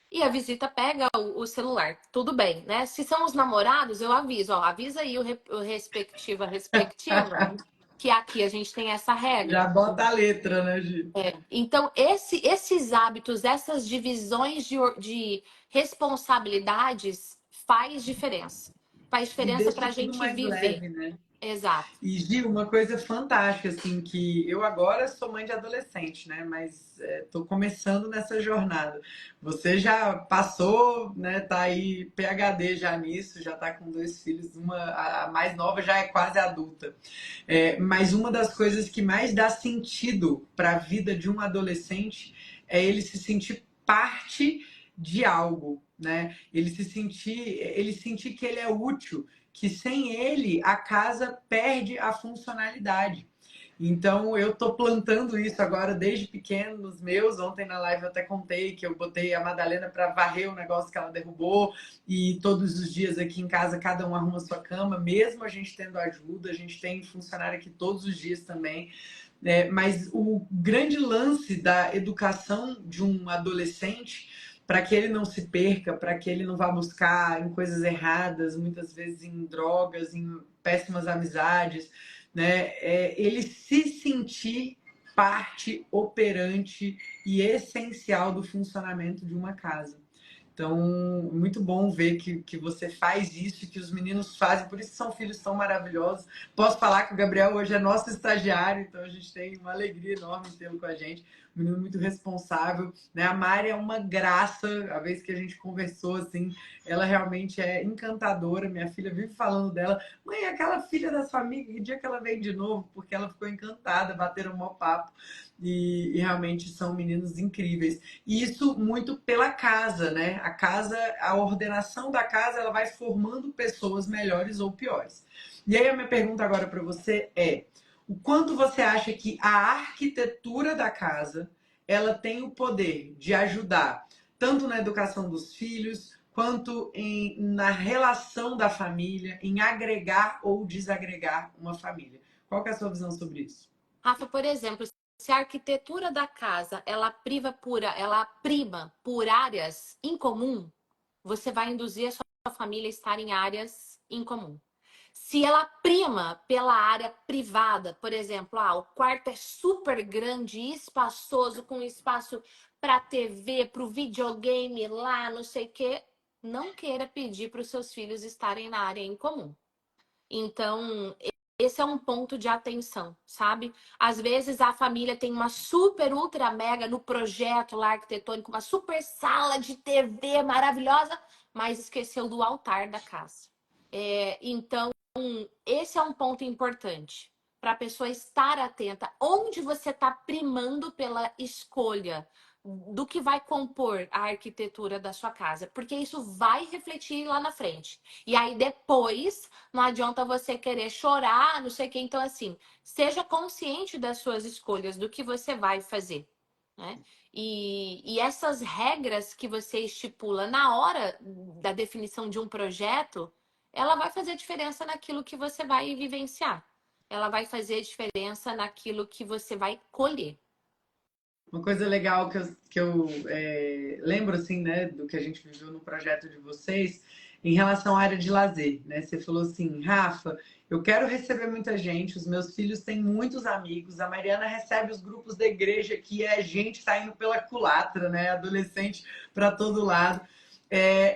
e a visita pega o celular. Tudo bem, né? Se são os namorados, eu aviso. Ó, avisa aí o respectiva, que aqui a gente tem essa regra. Já bota a letra, né, Gi? Então, esses hábitos, essas divisões de responsabilidades faz diferença. Faz E diferença para deixa a tudo gente mais viver. leve, né? Exato. E, Gil, uma coisa fantástica, assim, que eu agora sou mãe de adolescente, né? Mas tô começando nessa jornada. Você já passou, né? Tá aí PhD já nisso, já tá com 2 filhos, a mais nova já é quase adulta. Mas uma das coisas que mais dá sentido para a vida de um adolescente é ele se sentir parte de algo, né? Ele sentir que ele é útil, que sem ele a casa perde a funcionalidade. Então eu tô plantando isso agora desde pequeno nos meus. Ontem na live eu até contei que eu botei a Madalena para varrer o negócio que ela derrubou, e todos os dias aqui em casa cada um arruma a sua cama, mesmo a gente tendo ajuda, a gente tem funcionário aqui todos os dias também. Mas o grande lance da educação de um adolescente, para que ele não se perca, para que ele não vá buscar em coisas erradas, muitas vezes em drogas, em péssimas amizades, né? Ele se sentir parte operante e essencial do funcionamento de uma casa. Então, muito bom ver que você faz isso, que os meninos fazem, por isso são filhos tão maravilhosos. Posso falar que o Gabriel hoje é nosso estagiário, então a gente tem uma alegria enorme em tê-lo com a gente. Um menino muito responsável, né? A Mari é uma graça, a vez que a gente conversou, assim, ela realmente é encantadora. Minha filha vive falando dela. Mãe, aquela filha da sua amiga, que dia que ela vem de novo? Porque ela ficou encantada, bateram um maior papo. E realmente são meninos incríveis. E isso muito pela casa, né? A casa, a ordenação da casa, ela vai formando pessoas melhores ou piores. E aí a minha pergunta agora para você é: o quanto você acha que a arquitetura da casa ela tem o poder de ajudar tanto na educação dos filhos quanto na relação da família, em agregar ou desagregar uma família? Qual que é a sua visão sobre isso? Rafa, por exemplo, se a arquitetura da casa ela prima por áreas em comum, você vai induzir a sua família a estar em áreas em comum. Se ela prima pela área privada, por exemplo, o quarto é super grande e espaçoso, com espaço para TV, para o videogame lá, não sei o quê, não queira pedir para os seus filhos estarem na área em comum. Então, esse é um ponto de atenção, sabe? Às vezes a família tem uma super, ultra, mega no projeto lá arquitetônico, uma super sala de TV maravilhosa, mas esqueceu do altar da casa. Então, esse é um ponto importante para a pessoa estar atenta. Onde você está primando pela escolha do que vai compor a arquitetura da sua casa, porque isso vai refletir lá na frente. E aí depois não adianta você querer chorar, não sei o que. Então, assim, seja consciente das suas escolhas, do que você vai fazer, né? E essas regras que você estipula na hora da definição de um projeto, ela vai fazer diferença naquilo que você vai vivenciar. Ela vai fazer diferença naquilo que você vai colher. Uma coisa legal que eu lembro, assim, né, do que a gente viveu no projeto de vocês, em relação à área de lazer, né? Você falou assim, Rafa, eu quero receber muita gente, os meus filhos têm muitos amigos, a Mariana recebe os grupos da igreja, que é gente saindo pela culatra, né? Adolescente para todo lado.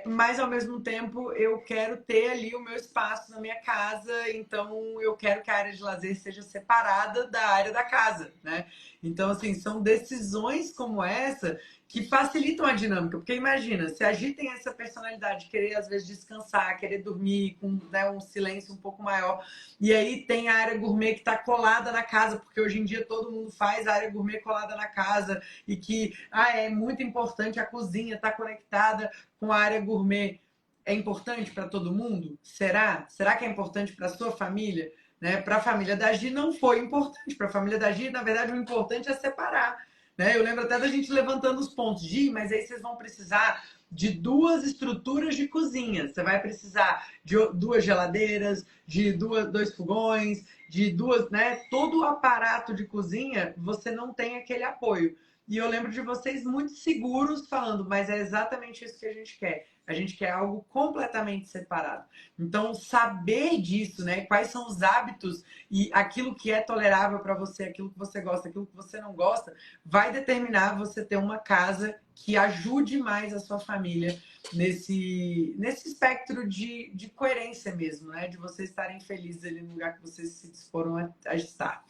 Mas ao mesmo tempo eu quero ter ali o meu espaço na minha casa, então eu quero que a área de lazer seja separada da área da casa, né? Então, assim, são decisões como essa que facilitam a dinâmica, porque imagina, se a Gi tem essa personalidade de querer às vezes descansar, querer dormir com, né, um silêncio um pouco maior, e aí tem a área gourmet que está colada na casa, porque hoje em dia todo mundo faz a área gourmet colada na casa, e que é muito importante a cozinha estar conectada com a área gourmet. É importante para todo mundo? Será? Será que é importante para a sua família? Né? Para a família da Gi não foi importante. Para a família da Gi, na verdade, o importante é separar. Né? Eu lembro até da gente levantando os pontos. Gi, mas aí vocês vão precisar de duas estruturas de cozinha. Você vai precisar de duas geladeiras, de dois fogões, de duas, né? Todo o aparato de cozinha, você não tem aquele apoio. E eu lembro de vocês muito seguros falando, mas é exatamente isso que a gente quer. A gente quer algo completamente separado. Então, saber disso, né? Quais são os hábitos e aquilo que é tolerável para você, aquilo que você gosta, aquilo que você não gosta, vai determinar você ter uma casa que ajude mais a sua família nesse espectro de coerência mesmo, né? De vocês estarem felizes ali no lugar que vocês se disporam a estar.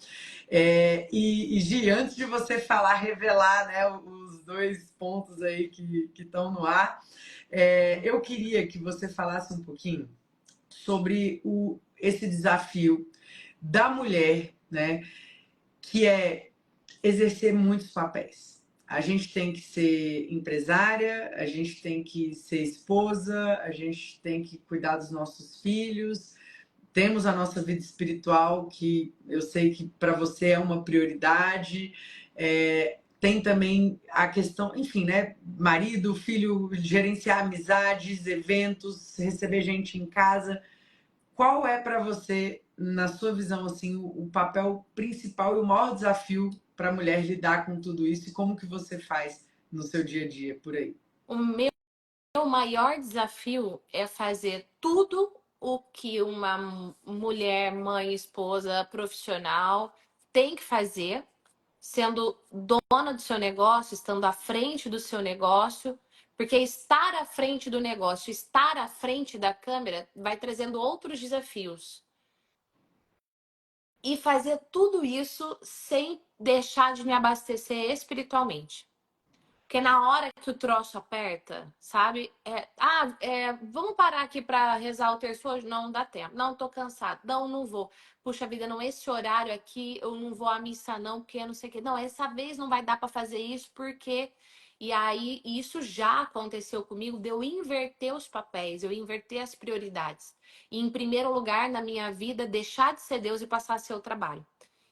E Gi, antes de você falar, revelar, né, os dois pontos aí que estão no ar, eu queria que você falasse um pouquinho sobre esse desafio da mulher, né, que é exercer muitos papéis. A gente tem que ser empresária, a gente tem que ser esposa, a gente tem que cuidar dos nossos filhos, temos a nossa vida espiritual, que eu sei que para você é uma prioridade. Tem também a questão, enfim, né? Marido, filho, gerenciar amizades, eventos, receber gente em casa. Qual é para você, na sua visão, assim, o papel principal e o maior desafio para a mulher lidar com tudo isso e como que você faz no seu dia a dia por aí? O meu maior desafio é fazer tudo o que uma mulher, mãe, esposa, profissional tem que fazer sendo dona do seu negócio, estando à frente do seu negócio, porque estar à frente do negócio, estar à frente da câmera, vai trazendo outros desafios. E fazer tudo isso sem deixar de me abastecer espiritualmente. Porque na hora que o troço aperta, sabe? Vamos parar aqui para rezar o terço hoje? Não dá tempo. Não, tô cansado. Não, não vou. Puxa vida, não, esse horário aqui eu não vou à missa não, porque eu não sei o quê. Não, essa vez não vai dar para fazer isso, porque... E aí, isso já aconteceu comigo, de eu inverter os papéis, eu inverter as prioridades. E, em primeiro lugar, na minha vida, deixar de ser Deus e passar a ser o trabalho.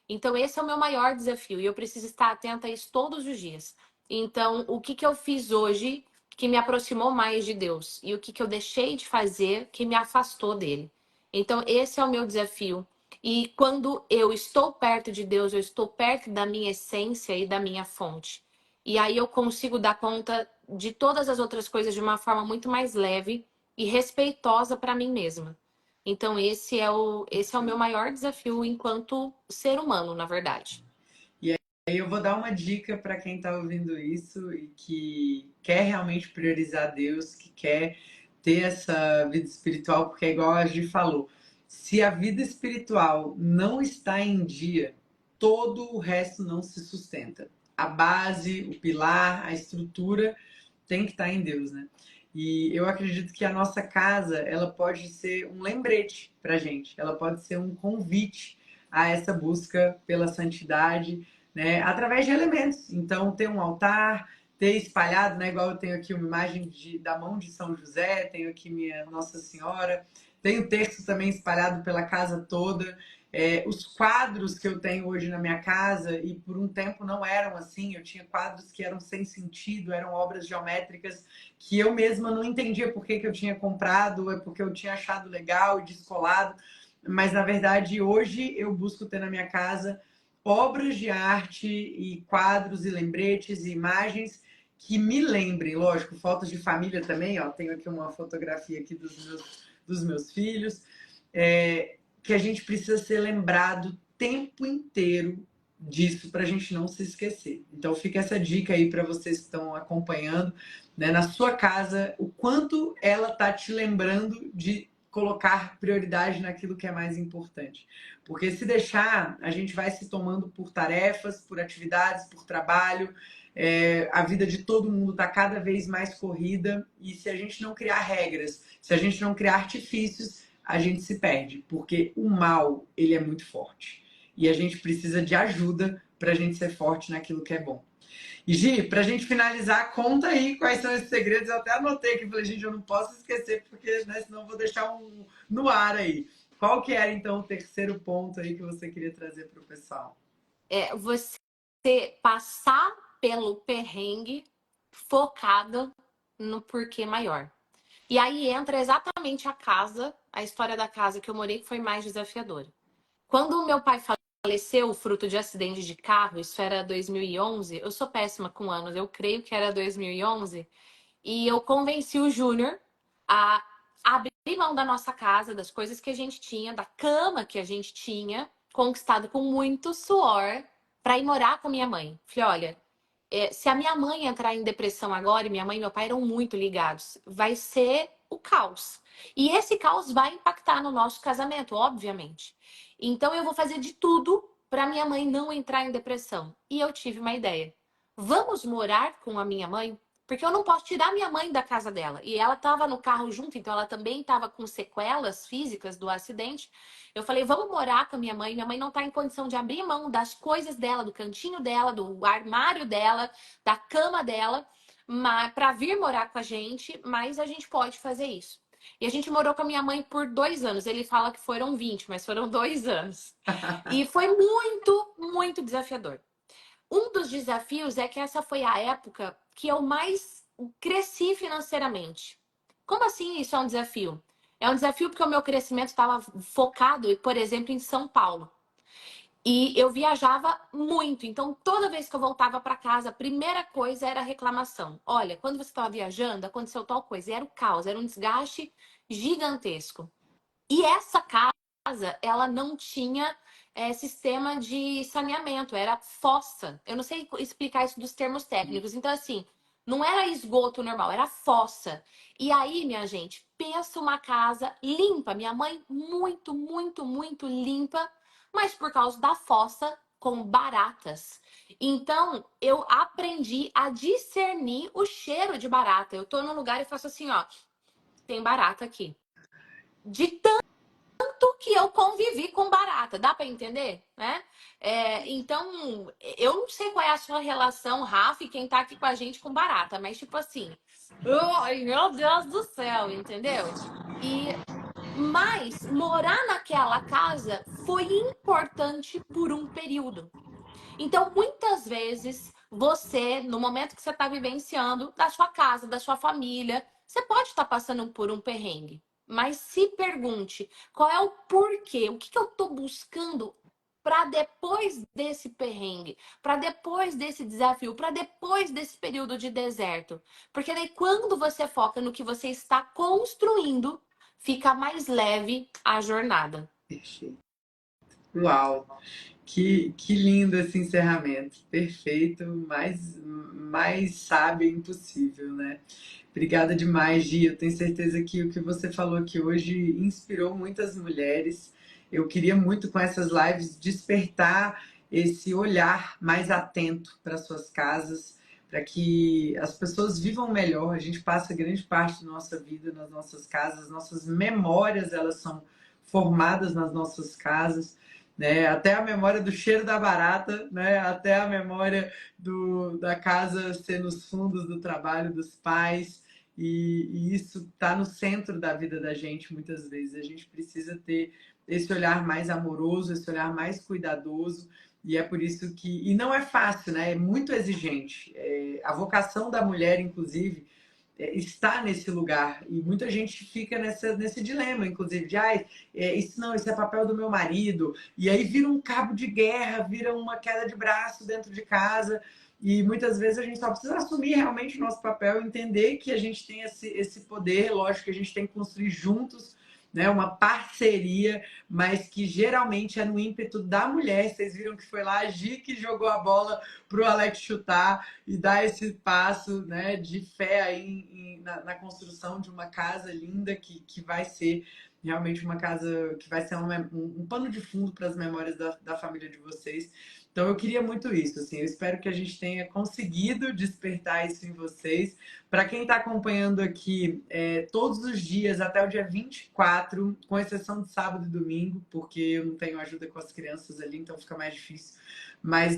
Então, esse é o meu maior desafio e eu preciso estar atenta a isso todos os dias. Então, o que eu fiz hoje que me aproximou mais de Deus? E o que eu deixei de fazer que me afastou dele? Então, esse é o meu desafio. E quando eu estou perto de Deus, eu estou perto da minha essência e da minha fonte. E aí eu consigo dar conta de todas as outras coisas de uma forma muito mais leve e respeitosa para mim mesma. Então, esse é o meu maior desafio enquanto ser humano, na verdade. E eu vou dar uma dica para quem está ouvindo isso e que quer realmente priorizar Deus, que quer ter essa vida espiritual, porque é igual a Gi falou, se a vida espiritual não está em dia, todo o resto não se sustenta. A base, o pilar, a estrutura tem que estar em Deus, né? E eu acredito que a nossa casa, ela pode ser um lembrete para gente, ela pode ser um convite a essa busca pela santidade, né? Através de elementos. Então, ter um altar, ter espalhado, né? Igual eu tenho aqui uma imagem da mão de São José, tenho aqui minha Nossa Senhora, tenho terço também espalhado pela casa toda. Os quadros que eu tenho hoje na minha casa, e por um tempo não eram assim, eu tinha quadros que eram sem sentido, eram obras geométricas que eu mesma não entendia por que eu tinha comprado, é porque eu tinha achado legal e descolado, mas na verdade hoje eu busco ter na minha casa obras de arte e quadros e lembretes e imagens que me lembrem, lógico, fotos de família também, ó, tenho aqui uma fotografia aqui dos meus filhos, que a gente precisa ser lembrado o tempo inteiro disso para a gente não se esquecer. Então fica essa dica aí para vocês que estão acompanhando, né, na sua casa, o quanto ela tá te lembrando de colocar prioridade naquilo que é mais importante. Porque se deixar, a gente vai se tomando por tarefas, por atividades, por trabalho. A vida de todo mundo está cada vez mais corrida e se a gente não criar regras, se a gente não criar artifícios, a gente se perde, porque o mal, ele é muito forte. E a gente precisa de ajuda para a gente ser forte naquilo que é bom. E Gi, para a gente finalizar, conta aí quais são esses segredos. Eu até anotei aqui, falei, gente, eu não posso esquecer, porque né, senão eu vou deixar um no ar aí. Qual que era, então, o terceiro ponto aí que você queria trazer para o pessoal? Você passar pelo perrengue focado no porquê maior. E aí entra exatamente a história da casa que eu morei, que foi mais desafiadora. Quando o meu pai faleceu, fruto de acidente de carro, isso era 2011, eu sou péssima com anos, eu creio que era 2011, e eu convenci o Júnior a abrir mão da nossa casa, das coisas que a gente tinha, da cama que a gente tinha, conquistado com muito suor, para ir morar com a minha mãe. Falei, olha, se a minha mãe entrar em depressão agora, e minha mãe e meu pai eram muito ligados, vai ser o caos. E esse caos vai impactar no nosso casamento, obviamente. Então eu vou fazer de tudo para minha mãe não entrar em depressão. E eu tive uma ideia. Vamos morar com a minha mãe? Porque eu não posso tirar minha mãe da casa dela. E ela estava no carro junto, então ela também estava com sequelas físicas do acidente. Eu falei, vamos morar com a minha mãe. Minha mãe não está em condição de abrir mão das coisas dela, do cantinho dela, do armário dela, da cama dela, para vir morar com a gente, mas a gente pode fazer isso. E a gente morou com a minha mãe por 2 anos. Ele fala que foram 20, mas foram 2 anos. E foi muito, muito desafiador. Um dos desafios é que essa foi a época que eu mais cresci financeiramente. Como assim isso é um desafio? É um desafio porque o meu crescimento estava focado, por exemplo, em São Paulo. E eu viajava muito, então toda vez que eu voltava para casa, a primeira coisa era reclamação. Olha, quando você estava viajando, aconteceu tal coisa. E era o caos, era um desgaste gigantesco. E essa casa casa, ela não tinha sistema de saneamento, era fossa. Eu não sei explicar isso dos termos técnicos. Então, assim, não era esgoto normal, era fossa. E aí, minha gente, pensa uma casa limpa. Minha mãe, muito, muito, muito limpa, mas por causa da fossa com baratas. Então, eu aprendi a discernir o cheiro de barata. Eu tô num lugar e faço assim, ó, tem barata aqui. De que eu convivi com barata, dá para entender, né? Então, eu não sei qual é a sua relação, Rafa, e quem tá aqui com a gente com barata, mas tipo assim, ai, meu Deus do céu, entendeu? E mas morar naquela casa foi importante por um período. Então, muitas vezes, você, no momento que você está vivenciando, da sua casa, da sua família, você pode estar passando por um perrengue. Mas se pergunte qual é o porquê, o que, que eu estou buscando para depois desse perrengue, para depois desse desafio, para depois desse período de deserto. Porque daí, quando você foca no que você está construindo, fica mais leve a jornada. Perfeito. Uau! Que lindo esse encerramento. Perfeito, mais sábio impossível, né? Obrigada demais, Gia. Eu tenho certeza que o que você falou aqui hoje inspirou muitas mulheres. Eu queria muito com essas lives despertar esse olhar mais atento para suas casas, para que as pessoas vivam melhor. A gente passa grande parte da nossa vida nas nossas casas, nossas memórias elas são formadas nas nossas casas, né? Até a memória do cheiro da barata, né? Até a memória da casa ser nos fundos do trabalho dos pais. E isso está no centro da vida da gente muitas vezes. A gente precisa ter esse olhar mais amoroso, esse olhar mais cuidadoso. E é por isso que. E não é fácil, né? É muito exigente. A vocação da mulher, inclusive, está nesse lugar. E muita gente fica nesse dilema, inclusive, de isso é papel do meu marido. E aí vira um cabo de guerra, vira uma queda de braço dentro de casa. E muitas vezes a gente só precisa assumir realmente o nosso papel, entender que a gente tem esse poder, lógico que a gente tem que construir juntos, né, uma parceria, mas que geralmente é no ímpeto da mulher. Vocês viram que foi lá a Gi que jogou a bola para o Alex chutar e dar esse passo, né, de fé aí na construção de uma casa linda que vai ser realmente uma casa que vai ser um pano de fundo para as memórias da família de vocês. Então eu queria muito isso, assim, eu espero que a gente tenha conseguido despertar isso em vocês. Para quem está acompanhando aqui, todos os dias até o dia 24, com exceção de sábado e domingo, porque eu não tenho ajuda com as crianças ali, então fica mais difícil. Mas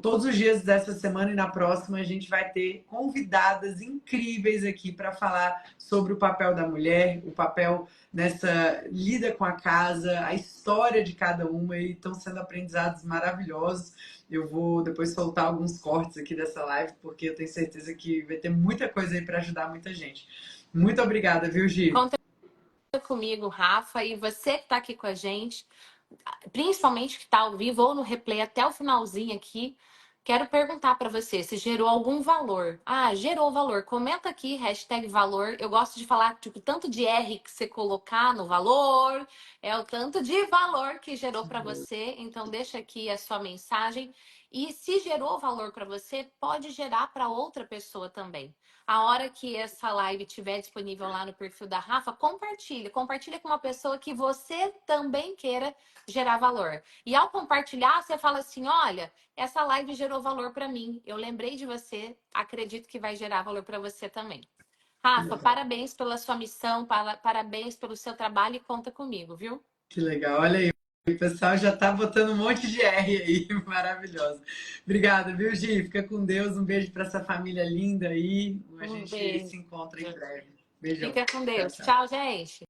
todos os dias dessa semana e na próxima a gente vai ter convidadas incríveis aqui para falar sobre o papel da mulher, o papel nessa lida com a casa, a história de cada uma, e estão sendo aprendizados maravilhosos. Eu vou depois soltar alguns cortes aqui dessa live, porque eu tenho certeza que vai ter muita coisa aí para ajudar muita gente. Muito obrigada, viu, Gi? Conta comigo, Rafa, e você que está aqui com a gente, principalmente que está ao vivo ou no replay até o finalzinho aqui, quero perguntar para você se gerou algum valor. Ah, gerou valor. Comenta aqui, #valor. Eu gosto de falar, tipo, tanto de R que você colocar no valor, é o tanto de valor que gerou para você. Então, deixa aqui a sua mensagem. E se gerou valor para você, pode gerar para outra pessoa também. A hora que essa live estiver disponível lá no perfil da Rafa, compartilhe. Compartilhe com uma pessoa que você também queira gerar valor. E ao compartilhar, você fala assim: olha, essa live gerou valor para mim. Eu lembrei de você, acredito que vai gerar valor para você também. Rafa, parabéns pela sua missão, parabéns pelo seu trabalho e conta comigo, viu? Que legal, olha aí. O pessoal já tá botando um monte de R aí, maravilhosa. Obrigada, viu, Gi? Fica com Deus. Um beijo para essa família linda aí. A gente se encontra em breve. Beijão. Fica com Deus. Tchau, tchau. Tchau, gente.